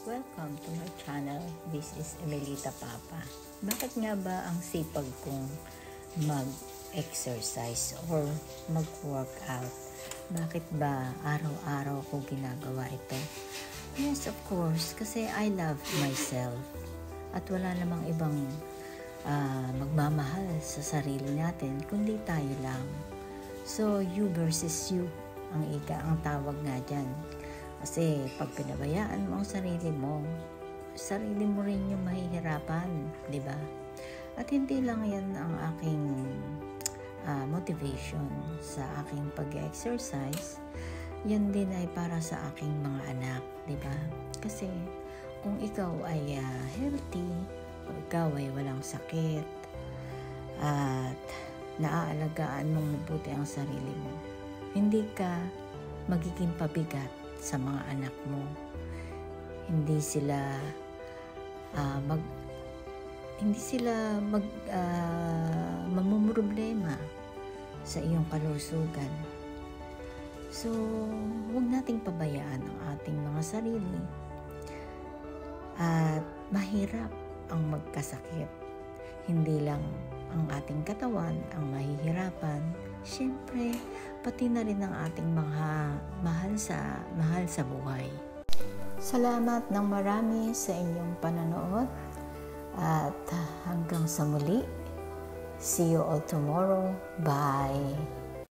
Welcome to my channel. This is Emelita Papa. Bakit nga ba ang sipag kong mag-exercise or mag-workout? Bakit ba araw-araw ko ginagawa ito? Yes, of course, kasi I love myself. At wala namang ibang magmamahal sa sarili natin, kundi tayo lang. So, you versus you, ang tawag nga dyan. Kasi pag pinabayaan mo ang sarili mo rin yung mahihirapan, di ba? At hindi lang yan ang aking motivation sa aking pag-exercise. Yan din ay para sa aking mga anak, di ba? Kasi kung ikaw ay healthy, kung ikaw ay walang sakit, at naaalagaan mong mabuti ang sarili mo, hindi ka magiging pabigat sa mga anak mo. Hindi sila mamumroblema sa iyong kalusugan. So, huwag nating pabayaan ang ating mga sarili. At mahirap ang magkasakit. Hindi lang ang ating katawan ang mahihirapan, siyempre pati na rin ang ating mga mahal sa buhay. Salamat ng marami sa inyong panonood at hanggang sa muli. See you all tomorrow. Bye!